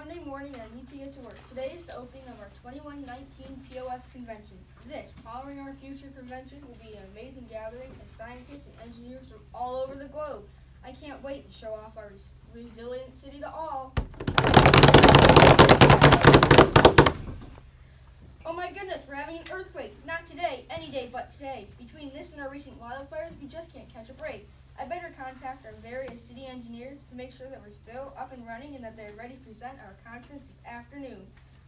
Monday morning and I need to get to work. Today is the opening of our 2119 POF convention. This, Powering Our Future convention, will be an amazing gathering of scientists and engineers from all over the globe. I can't wait to show off our resilient city to all. Oh my goodness, we're having an earthquake. Not today, any day but today. Between this and our recent wildfires, we just can't catch a break. I better contact our various city engineers to make sure that we're still up and running and that they're ready to present our conference this afternoon.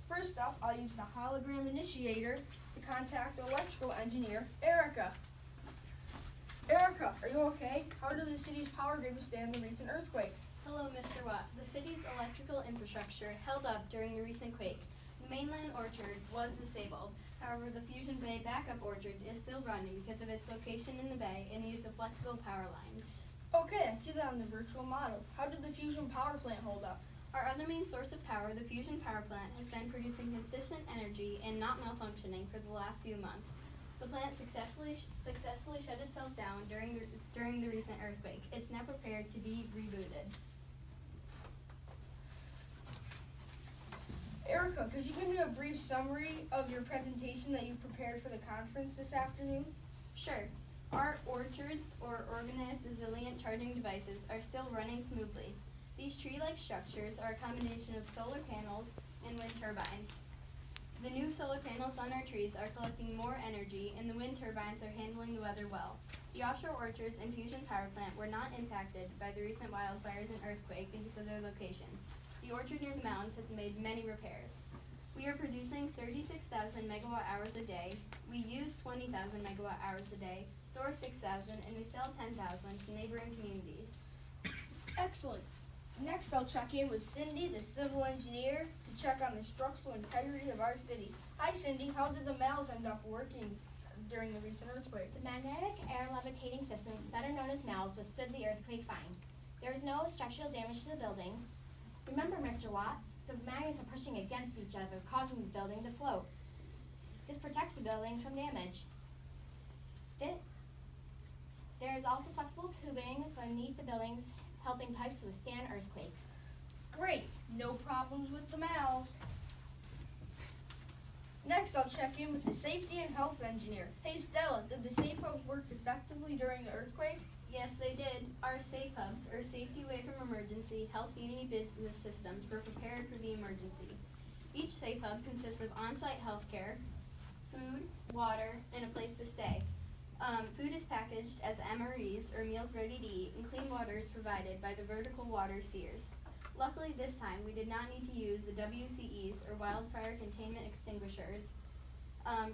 First up, I'll use the hologram initiator to contact electrical engineer Erica. Erica, are you okay? How did the city's power grid withstand the recent earthquake? Hello, Mr. Watt. The city's electrical infrastructure held up during the recent quake. The mainland orchard was disabled. However, the Fusion Bay backup orchard is still running because of its location in the bay and the use of flexible power lines. Okay, I see that on the virtual model. How did the fusion power plant hold up? Our other main source of power, the Fusion Power Plant, has been producing consistent energy and not malfunctioning for the last few months. The plant successfully shut itself down during the recent earthquake. It's now prepared to be rebooted. Erica, could you give me a brief summary of your presentation that you've prepared for the conference this afternoon? Sure. Our orchards, or organized resilient charging devices, are still running smoothly. These tree-like structures are a combination of solar panels and wind turbines. The new solar panels on our trees are collecting more energy, and the wind turbines are handling the weather well. The offshore orchards and Fusion Power Plant were not impacted by the recent wildfires and earthquake because of their location. The orchard near the mountains has made many repairs. We are producing 36,000 megawatt hours a day. We use 20,000 megawatt hours a day, store 6,000, and we sell 10,000 to neighboring communities. Excellent. Next, I'll check in with Cindy, the civil engineer, to check on the structural integrity of our city. Hi, Cindy. How did the MALs end up working during the recent earthquake? The magnetic air levitating systems, better known as MALs, withstood the earthquake fine. There was no structural damage to the buildings. Remember, Mr. Watt, the magnets are pushing against each other, causing the building to float. This protects the buildings from damage. There is also flexible tubing beneath the buildings, helping pipes to withstand earthquakes. Great. No problems with the MALs. Next, I'll check in with the safety and health engineer. Hey, Stella, did the safe hubs work effectively during the earthquake? Yes, they did. Our safe hubs, or Safety Way from Emergency, Health Unity Business Systems, were prepared for the emergency. Each safe hub consists of on-site health care, food, water, and a place to stay. Food is packaged as MREs, or meals ready to eat, and clean water is provided by the vertical water seers. Luckily, this time, we did not need to use the WCEs, or wildfire containment extinguishers.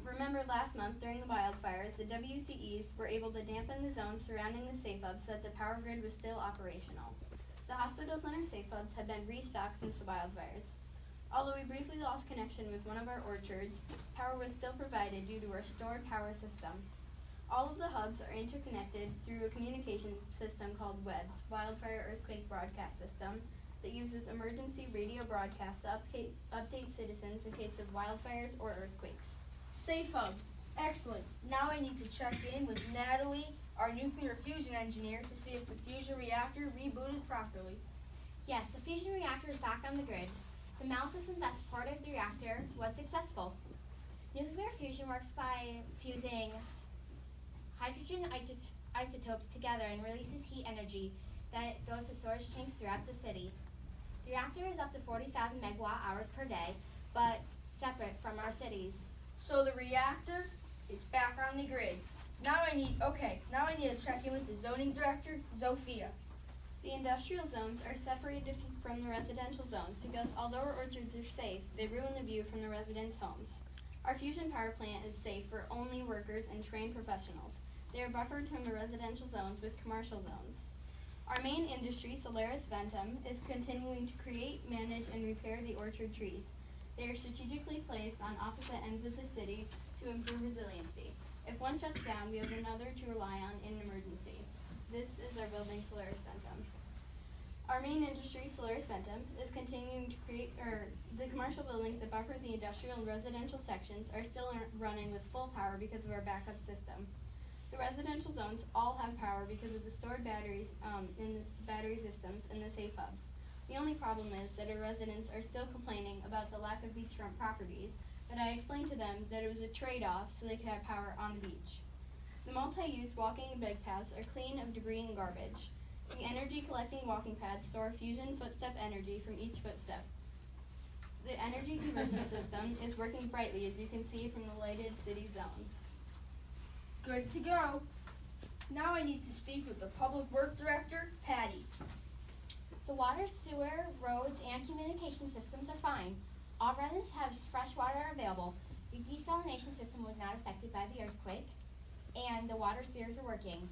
Remember last month during the wildfires, the WCEs were able to dampen the zones surrounding the safe hubs so that the power grid was still operational. The hospitals on our safe hubs have been restocked since the wildfires. Although we briefly lost connection with one of our orchards, power was still provided due to our stored power system. All of the hubs are interconnected through a communication system called WEBS, Wildfire Earthquake Broadcast System, that uses emergency radio broadcasts to update citizens in case of wildfires or earthquakes. Safe hubs. Excellent. Now I need to check in with Natalie, our nuclear fusion engineer, to see if the fusion reactor rebooted properly. Yes, the fusion reactor is back on the grid. The MAL system that supported the reactor was successful. Nuclear fusion works by fusing hydrogen isotopes together and releases heat energy that goes to storage tanks throughout the city. The reactor is up to 40,000 megawatt hours per day, but separate from our cities. So the reactor is back on the grid. Now I need to check in with the zoning director, Zofia. The industrial zones are separated from the residential zones because although our orchards are safe, they ruin the view from the residents' homes. Our fusion power plant is safe for only workers and trained professionals. They are buffered from the residential zones with commercial zones. Our main industry, Solaris Ventum, is continuing to create, manage, and repair the orchard trees. They are strategically placed on opposite ends of the city to improve resiliency. If one shuts down, we have another to rely on in an emergency. This is our building, Solaris Ventum. Our main industry, Solaris Ventum, is continuing to create, the commercial buildings that buffer the industrial and residential sections are still running with full power because of our backup system. The residential zones all have power because of the stored batteries in the battery systems in the safe hubs. The only problem is that our residents are still complaining about the lack of beachfront properties, but I explained to them that it was a trade-off so they could have power on the beach. The multi-use walking and bike paths are clean of debris and garbage. The energy-collecting walking pads store fusion footstep energy from each footstep. The energy conversion system is working brightly, as you can see from the lighted city zones. Good to go. Now I need to speak with the Public Works Director, Patty. The water, sewer, roads, and communication systems are fine. All residents have fresh water available. The desalination system was not affected by the earthquake, and the water sewers are working.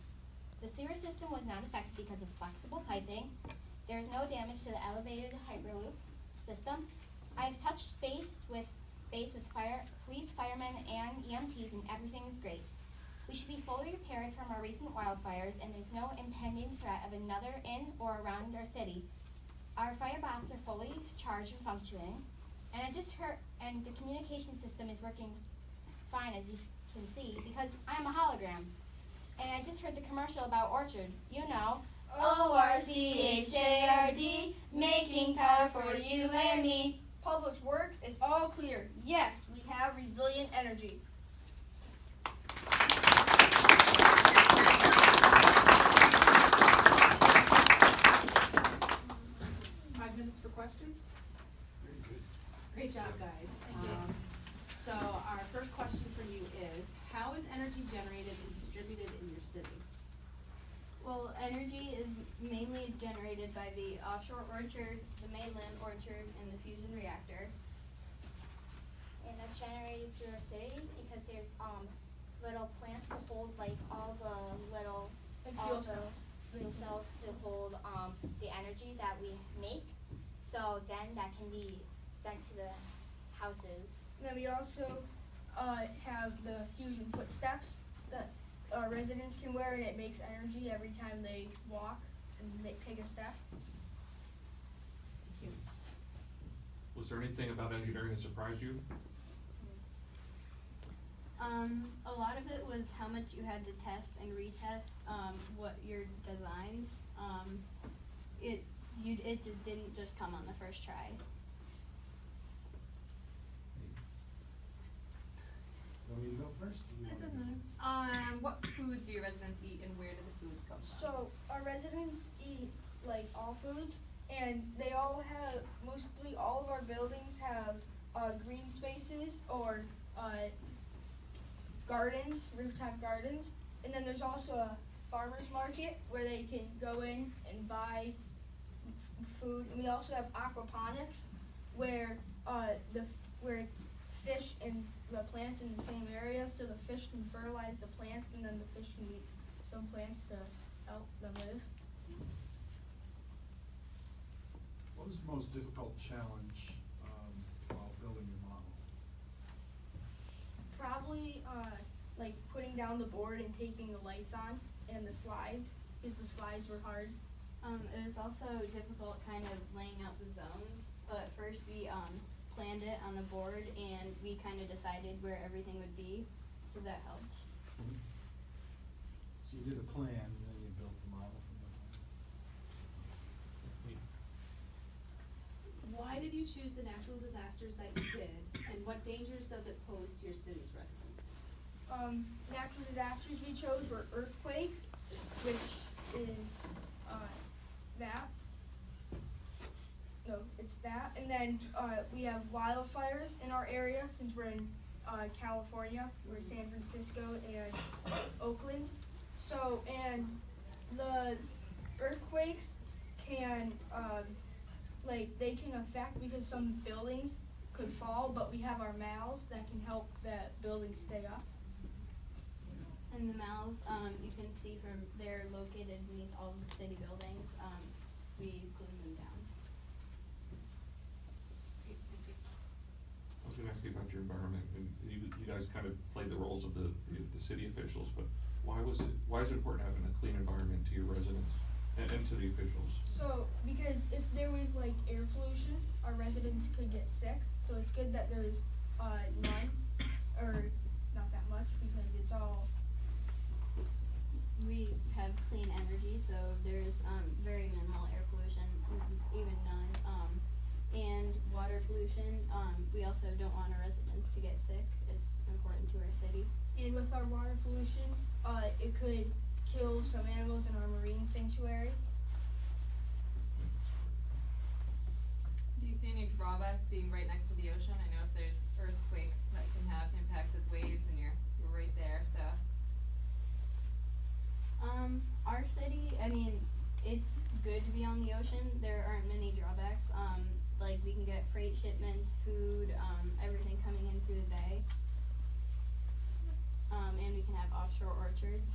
The sewer system was not affected because of flexible piping. There is no damage to the elevated Hyperloop system. I have touched base with police, firemen, and EMTs, and everything is great. We should be fully prepared from our recent wildfires, and there's no impending threat of another in or around our city. Our firebots are fully charged and functioning, and and the communication system is working fine, as you can see, because I'm a hologram. And I just heard the commercial about Orchard. You know, ORCHARD, making power for you and me. Public Works is all clear. Yes, we have resilient energy. 5 minutes for questions? Very good. Great job, guys. So our first question for you is, how is energy generated and distributed in your city? Well, energy is mainly generated by the offshore orchard, the mainland orchard, and the fusion reactor. And that's generated through our city because there's little plants to hold like all the little And all fuel the cells. fuel cells to hold the energy that we make. So then that can be sent to the houses. And then we also have the fusion footsteps that residents can wear, and it makes energy every time they walk and take a step. Thank you. Was there anything about engineering that surprised you? A lot of it was how much you had to test and retest what your designs. It didn't just come on the first try. Want me to go first? Or you It wanna doesn't go? matter. What foods do your residents eat and where do the foods come from? So our residents eat like all foods, and they all have, mostly all of our buildings have green spaces or gardens, rooftop gardens. And then there's also a farmer's market where they can go in and buy food. And we also have aquaponics where where it's fish and the plants in the same area, so the fish can fertilize the plants, and then the fish can eat some plants to help them live. What was the most difficult challenge while building your model? Probably like putting down the board and taping the lights on and the slides, because the slides were hard. It was also difficult kind of laying out the zones, but first we planned it on a board and we kind of decided where everything would be, so that helped. So you did a plan and then you built the model from the plan? Why did you choose the natural disasters that you did, and what dangers does it pose to your city's residents? Natural disasters we chose were earthquake, which is that. No, it's that. And then we have wildfires in our area, since we're in California. We're San Francisco and Oakland. So, and the earthquakes can they can affect, because some buildings could fall, but we have our mals that can help that building stay up. And the mals, you can see from they're located beneath all of the city buildings. We glued them down. Great, thank you. I was gonna ask you about your environment, and you guys kind of played the roles of the city officials, but why is it important having a clean environment to your residents and to the officials? So, because if there was like air pollution, our residents could get sick. So it's good that there's none, or not that much, because it's all. We have have clean energy, so there's very minimal air pollution, even none. And water pollution, we also don't want our residents to get sick. It's important to our city. And with our water pollution, it could kill some animals in our marine sanctuary. Do you see any drawbacks being right next to the ocean? I know if there's earthquakes that can have impacts with waves and you're right there, so. Our city, I mean, it's good to be on the ocean. There aren't many drawbacks. Like we can get freight shipments, food, everything coming in through the bay. And we can have offshore orchards.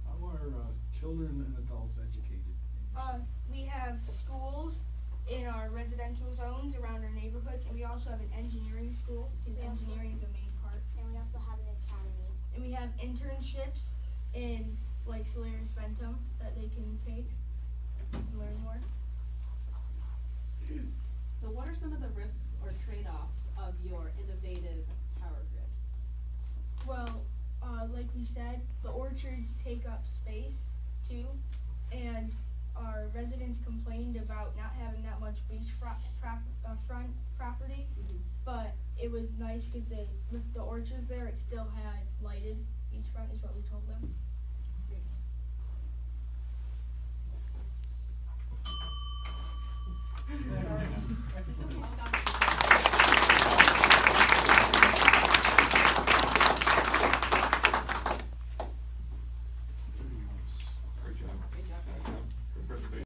How are children and adults educated? in your city? We have schools in our residential zones around our neighborhoods, and we also have an engineering school, because We also- engineering is a main part. And we also have an academy. And we have internships in like Solaris Bentham that they can take and learn more. So what are some of the risks or trade-offs of your innovative power grid? Well, like we said, the orchards take up space too, and our residents complained about not having that much front property, but it was nice because with the orchards there, it still had lighted beachfront is what we told them. Yeah.